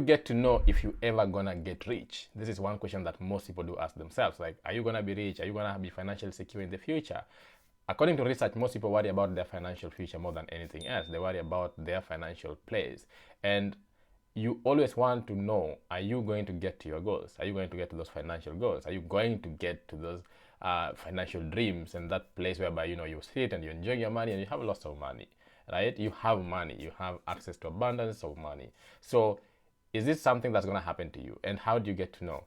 get to know if you ever gonna get rich? This is one question that most people do ask themselves. Like, are you gonna be rich? Are you gonna be financially secure in the future? According to research, most people worry about their financial future more than anything else. They worry about their financial place. And you always want to know, are you going to get to your goals? Are you going to get to those financial goals? Are you going to get to those financial dreams and that place whereby, you know, you sit and you enjoy your money and you have lots of money, right? You have money, you have access to abundance of money. So is this something that's going to happen to you? And how do you get to know?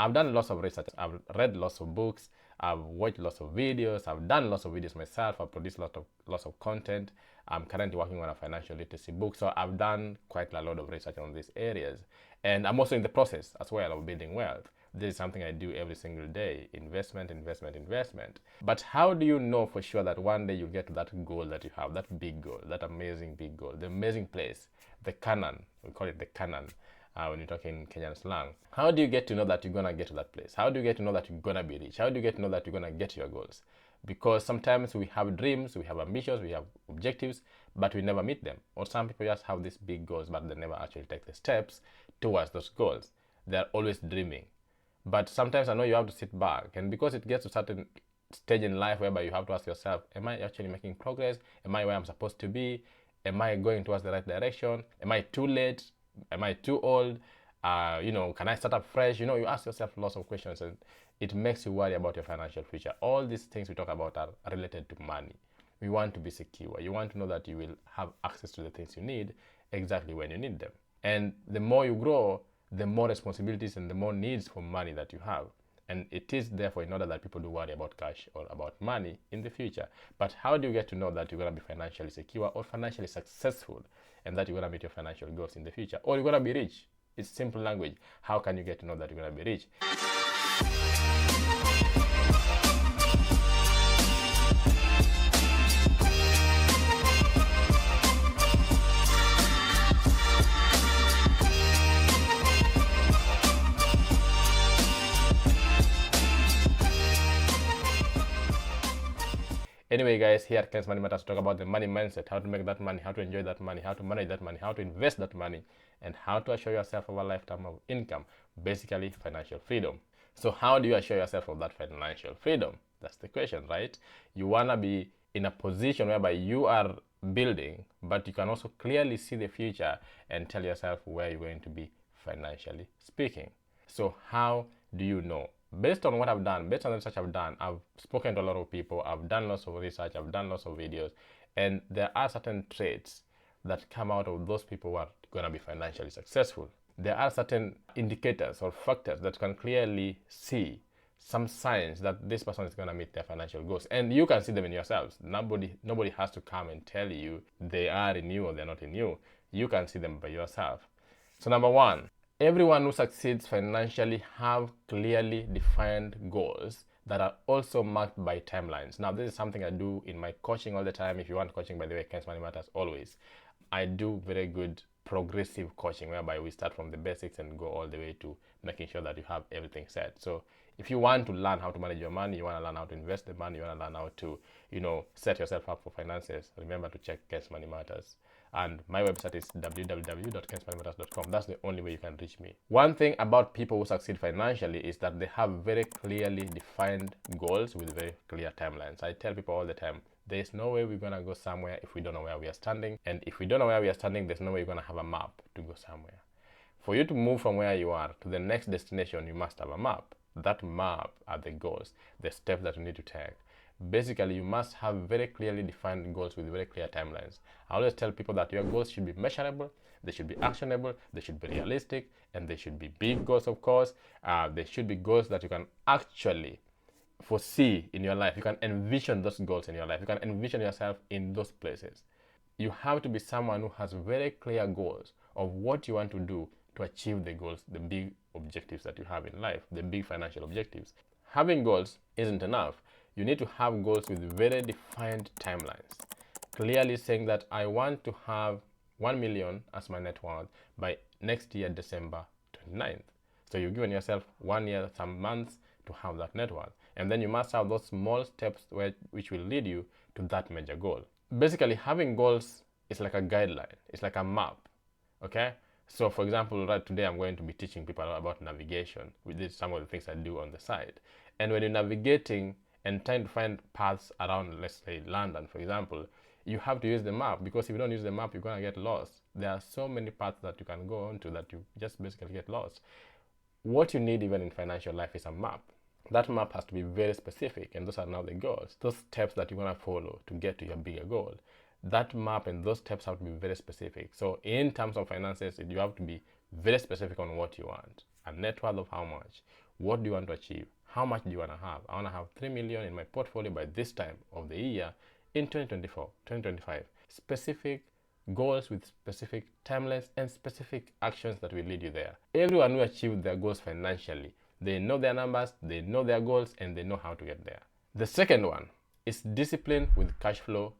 I've done lots of research. I've read lots of books. I've watched lots of videos. I've done lots of videos myself. I've produced lots of content. I'm currently working on a financial literacy book. So I've done quite a lot of research on these areas. And I'm also in the process as well of building wealth. This is something I do every single day. Investment, investment, investment. But how do you know for sure that one day you'll get to that goal that you have, that big goal, that amazing big goal, the amazing place, the Canaan? We call it the Canaan. When you're talking Kenyan slang. How do you get to know that you're gonna get to that place? How do you get to know that you're gonna be rich? How do you get to know that you're gonna get to your goals? Because sometimes we have dreams, we have ambitions, we have objectives, but we never meet them. Or some people just have these big goals, but they never actually take the steps towards those goals. They're always dreaming. But sometimes I know you have to sit back, and because it gets to a certain stage in life whereby you have to ask yourself, am I actually making progress? Am I where I'm supposed to be? Am I going towards the right direction? Am I too late? Am I too old? Can I start up fresh? You ask yourself lots of questions, and it makes you worry about your financial future. All these things we talk about are related to money. We want to be secure. You want to know that you will have access to the things you need exactly when you need them. And the more you grow, the more responsibilities and the more needs for money that you have. And it is therefore in order that people do worry about cash or about money in the future. But how do you get to know that you're going to be financially secure or financially successful and that you're going to meet your financial goals in the future? Or you're going to be rich? It's simple language. How can you get to know that you're going to be rich? Anyway, guys, here at Ken's Money Matters, talk about the money mindset, how to make that money, how to enjoy that money, how to manage that money, how to invest that money, and how to assure yourself of a lifetime of income, basically financial freedom. So how do you assure yourself of that financial freedom? That's the question, right? You want to be in a position whereby you are building, but you can also clearly see the future and tell yourself where you're going to be financially speaking. So how do you know? Based on what I've done, based on the research I've done, I've spoken to a lot of people, I've done lots of research, I've done lots of videos, and there are certain traits that come out of those people who are going to be financially successful. There are certain indicators or factors that can clearly see some signs that this person is going to meet their financial goals, and you can see them in yourselves. Nobody has to come and tell you they are in you or they're not in you. You can see them by yourself. So number one, everyone who succeeds financially have clearly defined goals that are also marked by timelines. Now, this is something I do in my coaching all the time. If you want coaching, by the way, Ken's Money Matters always. I do very good progressive coaching whereby we start from the basics and go all the way to making sure that you have everything set. So if you want to learn how to manage your money, you want to learn how to invest the money, you want to learn how to, set yourself up for finances, remember to check Ken's Money Matters. And my website is www.kensmoneymatters.com. That's the only way you can reach me. One thing about people who succeed financially is that they have very clearly defined goals with very clear timelines. I tell people all the time, there's no way we're going to go somewhere if we don't know where we are standing. And if we don't know where we are standing, there's no way you're going to have a map to go somewhere. For you to move from where you are to the next destination, you must have a map. That map are the goals, the steps that you need to take. Basically, you must have very clearly defined goals with very clear timelines. I always tell people that your goals should be measurable, they should be actionable, they should be realistic, and they should be big goals, of course. They should be goals that you can actually foresee in your life. You can envision those goals in your life. You can envision yourself in those places. You have to be someone who has very clear goals of what you want to do to achieve the goals, the big objectives that you have in life, the big financial objectives. Having goals isn't enough. You need to have goals with very defined timelines, clearly saying that I want to have 1 million as my net worth by next year, December 29th. So you've given yourself 1 year, some months to have that net worth. And then you must have those small steps which will lead you to that major goal. Basically, having goals is like a guideline. It's like a map, okay? So for example, right today I'm going to be teaching people about navigation, which is some of the things I do on the side. And when you're navigating and trying to find paths around, let's say London, for example, you have to use the map, because if you don't use the map, you're going to get lost. There are so many paths that you can go onto that you just basically get lost. What you need even in financial life is a map. That map has to be very specific, and those are now the goals, those steps that you're going to follow to get to your bigger goal. That map and those steps have to be very specific. So in terms of finances, you have to be very specific on what you want. A net worth of how much? What do you want to achieve? How much do you want to have? I want to have 3 million in my portfolio by this time of the year in 2024, 2025. Specific goals with specific timelines and specific actions that will lead you there. Everyone who achieved their goals financially, they know their numbers, they know their goals, and they know how to get there. The second one is discipline with cash flow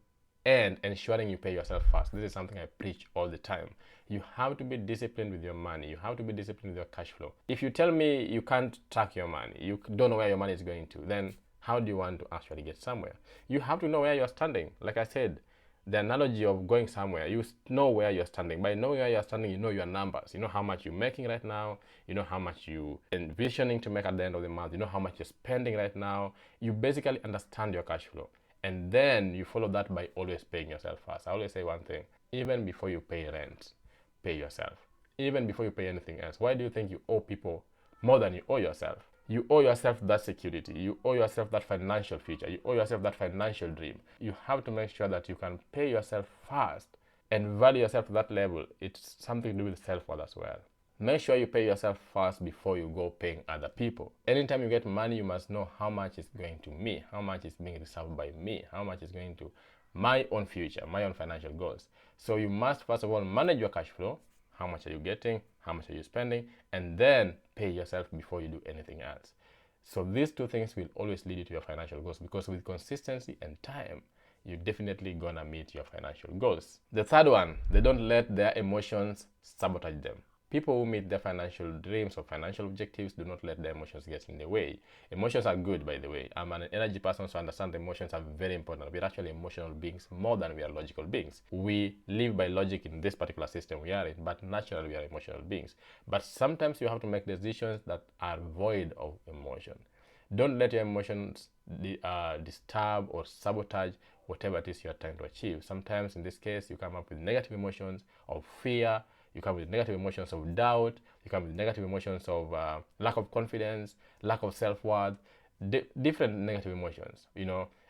and ensuring you pay yourself first. This is something I preach all the time. You have to be disciplined with your money. You have to be disciplined with your cash flow. If you tell me you can't track your money, you don't know where your money is going to, then how do you want to actually get somewhere? You have to know where you're standing. Like I said, the analogy of going somewhere, you know where you're standing. By knowing where you're standing, you know your numbers. You know how much you're making right now. You know how much you envisioning to make at the end of the month. You know how much you're spending right now. You basically understand your cash flow. And then you follow that by always paying yourself first. I always say one thing: even before you pay rent, pay yourself. Even before you pay anything else. Why do you think you owe people more than you owe yourself? You owe yourself that security. You owe yourself that financial future. You owe yourself that financial dream. You have to make sure that you can pay yourself first and value yourself to that level. It's something to do with self-worth as well. Make sure you pay yourself first before you go paying other people. Anytime you get money, you must know how much is going to me, how much is being reserved by me, how much is going to my own future, my own financial goals. So you must first of all manage your cash flow. How much are you getting? How much are you spending? And then pay yourself before you do anything else. So these two things will always lead you to your financial goals, because with consistency and time, you're definitely gonna meet your financial goals. The third one, they don't let their emotions sabotage them. People who meet their financial dreams or financial objectives do not let their emotions get in the way. Emotions are good, by the way. I'm an energy person, so I understand emotions are very important. We're actually emotional beings more than we are logical beings. We live by logic in this particular system we are in, but naturally we are emotional beings. But sometimes you have to make decisions that are void of emotion. Don't let your emotions disturb or sabotage whatever it is you're trying to achieve. Sometimes in this case, you come up with negative emotions of fear. You come with negative emotions of doubt. You come with negative emotions of lack of confidence, lack of self-worth, different negative emotions,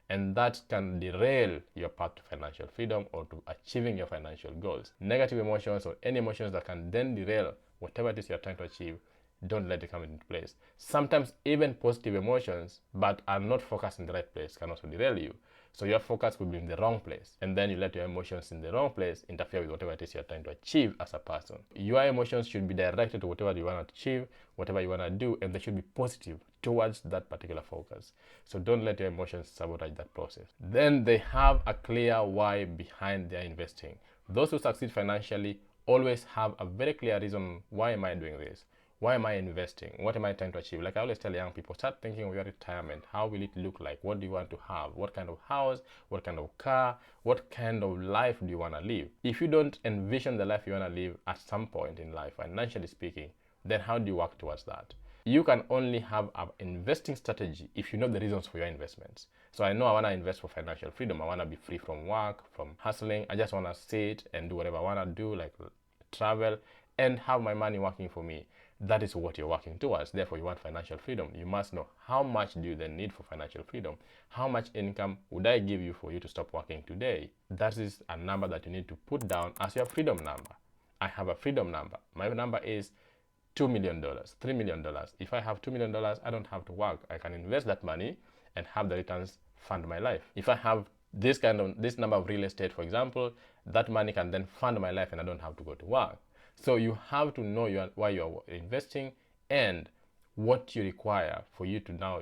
and that can derail your path to financial freedom or to achieving your financial goals. Negative emotions or any emotions that can then derail whatever it is you're trying to achieve, don't let it come into place. Sometimes even positive emotions, but are not focused in the right place, can also derail you. So your focus will be in the wrong place, and then you let your emotions in the wrong place interfere with whatever it is you're trying to achieve as a person. Your emotions should be directed to whatever you want to achieve, whatever you want to do, and they should be positive towards that particular focus. So don't let your emotions sabotage that process. Then they have a clear why behind their investing. Those who succeed financially always have a very clear reason: why am I doing this? Why am I investing? What am I trying to achieve? Like I always tell young people, start thinking of your retirement. How will it look like? What do you want to have? What kind of house? What kind of car? What kind of life do you want to live? If you don't envision the life you want to live at some point in life, financially speaking, then how do you work towards that? You can only have an investing strategy if you know the reasons for your investments. So I know I want to invest for financial freedom. I want to be free from work, from hustling. I just want to sit and do whatever I want to do, like travel, and have my money working for me. That is what you're working towards. Therefore, you want financial freedom. You must know how much do you then need for financial freedom. How much income would I give you for you to stop working today? That is a number that you need to put down as your freedom number. I have a freedom number. My number is $2 million, $3 million. If I have $2 million, I don't have to work. I can invest that money and have the returns fund my life. If I have this number of real estate, for example, that money can then fund my life and I don't have to go to work. So you have to know why you're investing and what you require for you to now,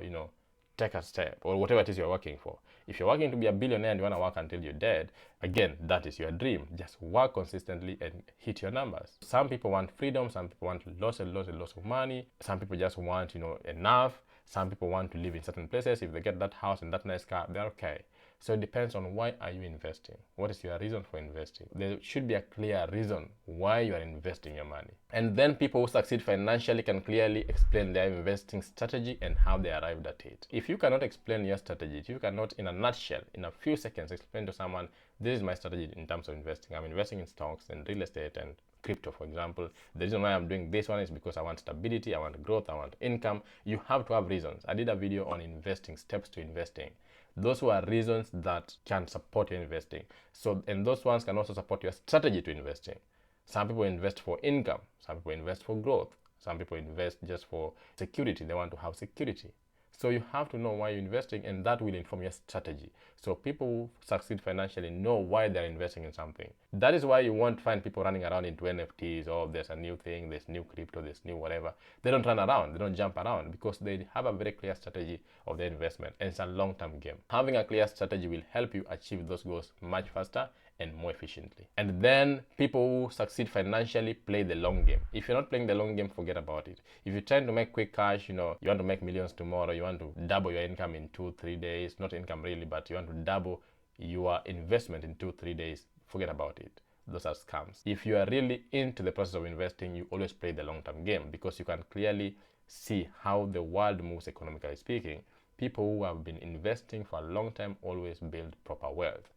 take a step or whatever it is you're working for. If you're working to be a billionaire and you want to work until you're dead, again, that is your dream. Just work consistently and hit your numbers. Some people want freedom. Some people want lots of money. Some people just want, enough. Some people want to live in certain places. If they get that house and that nice car, they're okay. So it depends on why are you investing. What is your reason for investing? There should be a clear reason why you are investing your money. And then people who succeed financially can clearly explain their investing strategy and how they arrived at it. If you cannot explain your strategy, if you cannot in a nutshell, in a few seconds, explain to someone, this is my strategy in terms of investing. I'm investing in stocks and real estate and crypto, for example. The reason why I'm doing this one is because I want stability, I want growth, I want income. You have to have reasons. I did a video on investing, steps to investing. Those were reasons that can support your investing. So, and those ones can also support your strategy to investing. Some people invest for income, some people invest for growth, some people invest just for security. They want to have security. So you have to know why you're investing, and that will inform your strategy. So people who succeed financially know why they're investing in something. That is why you won't find people running around into NFTs, or there's a new thing, there's new crypto, there's new whatever. They don't run around, they don't jump around, because they have a very clear strategy of their investment, and it's a long-term game. Having a clear strategy will help you achieve those goals much faster and more efficiently. And then people who succeed financially play the long game. If you're not playing the long game, forget about it. If you're trying to make quick cash, you want to make millions tomorrow, you want to double your income in 2-3 days, not income really, but you want to double your investment in 2-3 days, forget about it. Those are scams. If you are really into the process of investing, you always play the long-term game, because you can clearly see how the world moves economically speaking. People who have been investing for a long time always build proper wealth.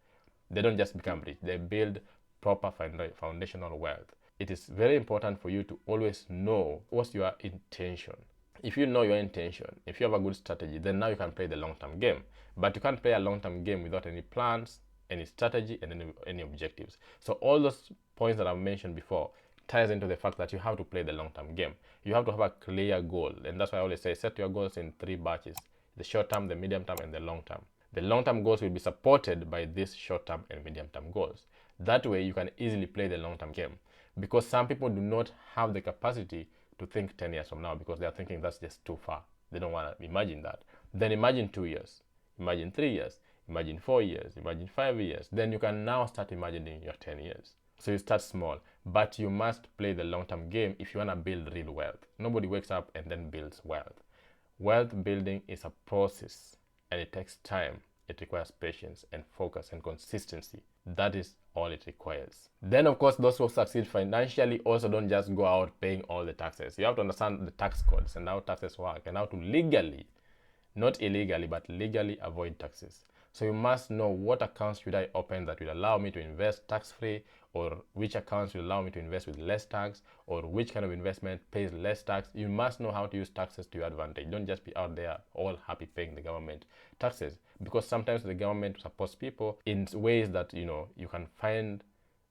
They don't just become rich, they build proper foundational wealth. It is very important for you to always know what's your intention. If you know your intention, if you have a good strategy, then now you can play the long-term game. But you can't play a long-term game without any plans, any strategy, and any objectives. So all those points that I've mentioned before ties into the fact that you have to play the long-term game. You have to have a clear goal, and that's why I always say set your goals in 3 batches: the short term, the medium term, and the long term. The long-term goals will be supported by these short-term and medium-term goals. That way you can easily play the long-term game, because some people do not have the capacity to think 10 years from now, because they are thinking that's just too far. They don't want to imagine that. Then imagine 2 years, imagine 3 years, imagine 4 years, imagine 5 years. Then you can now start imagining your 10 years. So you start small, but you must play the long-term game if you want to build real wealth. Nobody wakes up and then builds wealth. Wealth building is a process, and it takes time. It requires patience and focus and consistency. That is all it requires. Then of course, those who succeed financially also don't just go out paying all the taxes. You have to understand the tax codes and how taxes work, and how to legally, not illegally, but legally avoid taxes. So you must know, what accounts should I open that will allow me to invest tax-free, or which accounts will allow me to invest with less tax, or which kind of investment pays less tax. You must know how to use taxes to your advantage. Don't just be out there all happy paying the government taxes, because sometimes the government supports people in ways that you can find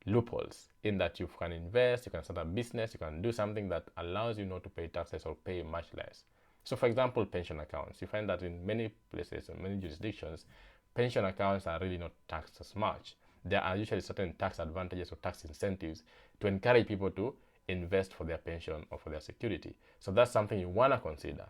loopholes in that you can invest, you can start a business, you can do something that allows you not to pay taxes or pay much less. So for example, pension accounts. You find that in many places, in many jurisdictions, pension accounts are really not taxed as much. There are usually certain tax advantages or tax incentives to encourage people to invest for their pension or for their security. So that's something you want to consider.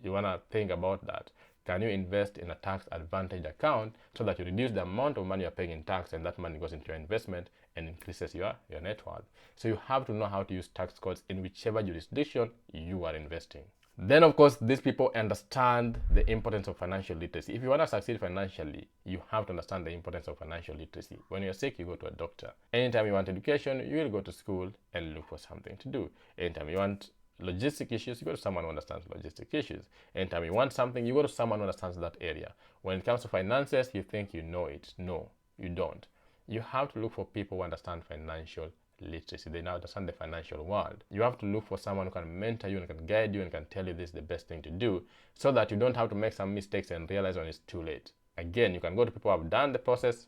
You want to think about that. Can you invest in a tax advantage account so that you reduce the amount of money you're paying in tax, and that money goes into your investment and increases your net worth? So you have to know how to use tax codes in whichever jurisdiction you are investing. Then of course, these people understand the importance of financial literacy. If you want to succeed financially, you have to understand the importance of financial literacy. When you're sick, you go to a doctor. Anytime you want education, you will go to school and look for something to do. Anytime you want logistic issues, you go to someone who understands logistic issues. Anytime you want something, you go to someone who understands that area. When it comes to finances, you think you know it. No, you don't. You have to look for people who understand financial literacy. They now understand the financial world. You have to look for someone who can mentor you and can guide you and can tell you this is the best thing to do, so that you don't have to make some mistakes and realize when it's too late. Again, you can go to people who have done the process,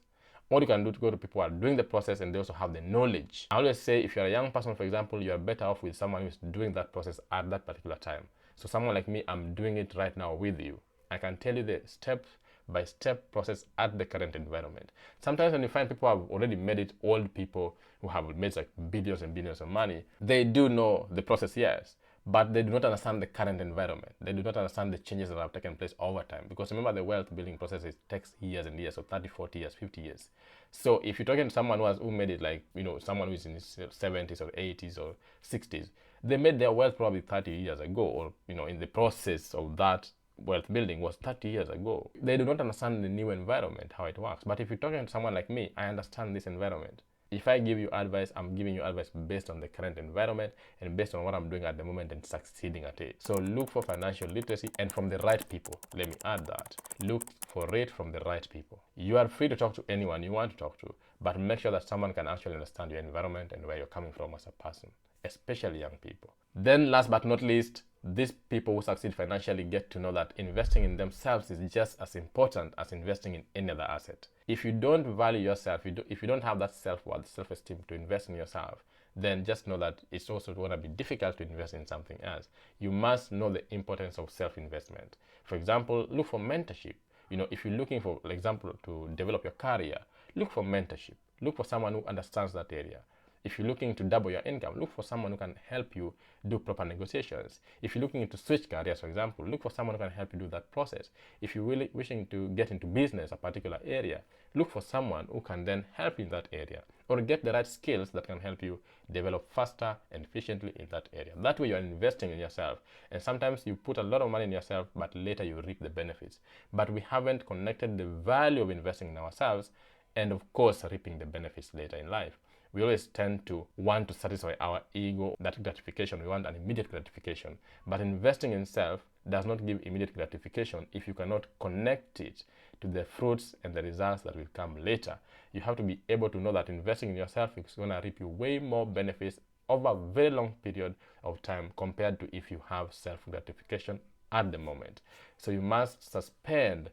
or you can go to people who are doing the process and they also have the knowledge. I always say, if you're a young person, for example, you are better off with someone who's doing that process at that particular time. So someone like me, I'm doing it right now with you. I can tell you the step-by-step process at the current environment. Sometimes when you find people who have already made it, old people who have made like billions and billions of money, they do know the process, yes, but they do not understand the current environment. They do not understand the changes that have taken place over time. Because remember, the wealth building process, it takes years and years, so 30, 40 years, 50 years. So if you're talking to someone who made it, like, someone who's in his 70s or 80s or 60s, they made their wealth probably 30 years ago, or, in the process of that wealth building was 30 years ago. They do not understand the new environment, how it works. But if you're talking to someone like me, I understand this environment. If I give you advice, I'm giving you advice based on the current environment and based on what I'm doing at the moment and succeeding at it. So look for financial literacy, and from the right people. Let me add that. Look for it from the right people. You are free to talk to anyone you want to talk to, but make sure that someone can actually understand your environment and where you're coming from as a person, especially young people. Then last but not least, these people who succeed financially get to know that investing in themselves is just as important as investing in any other asset. If you don't value yourself, if you don't have that self-worth, self-esteem to invest in yourself, then just know that it's also going to be difficult to invest in something else. You must know the importance of self-investment. For example, look for mentorship. If you're looking for example, to develop your career, look for mentorship. Look for someone who understands that area. If you're looking to double your income, look for someone who can help you do proper negotiations. If you're looking to switch careers, for example, look for someone who can help you do that process. If you're really wishing to get into business, a particular area, look for someone who can then help you in that area, or get the right skills that can help you develop faster and efficiently in that area. That way you're investing in yourself. And sometimes you put a lot of money in yourself, but later you reap the benefits. But we haven't connected the value of investing in ourselves and, of course, reaping the benefits later in life. We always tend to want to satisfy our ego, that gratification. We want an immediate gratification. But investing in self does not give immediate gratification if you cannot connect it to the fruits and the results that will come later. You have to be able to know that investing in yourself is going to reap you way more benefits over a very long period of time compared to if you have self-gratification at the moment. So you must suspend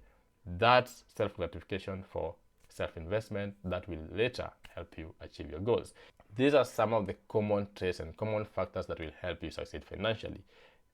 that self-gratification for self-investment that will later help you achieve your goals. These are some of the common traits and common factors that will help you succeed financially.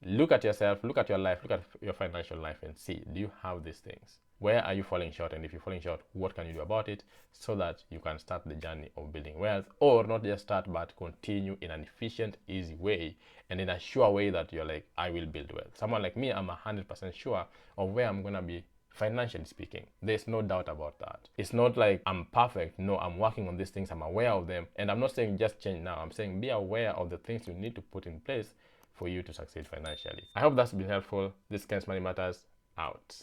Look at yourself, look at your life, look at your financial life and see, do you have these things? Where are you falling short? And if you're falling short, what can you do about it so that you can start the journey of building wealth, or not just start, but continue in an efficient, easy way and in a sure way that you're like, I will build wealth. Someone like me, I'm 100% sure of where I'm going to be financially speaking. There's no doubt about that. It's not like I'm perfect. No, I'm working on these things. I'm aware of them. And I'm not saying just change now. I'm saying be aware of the things you need to put in place for you to succeed financially. I hope that's been helpful. This is Ken's Money Matters, out.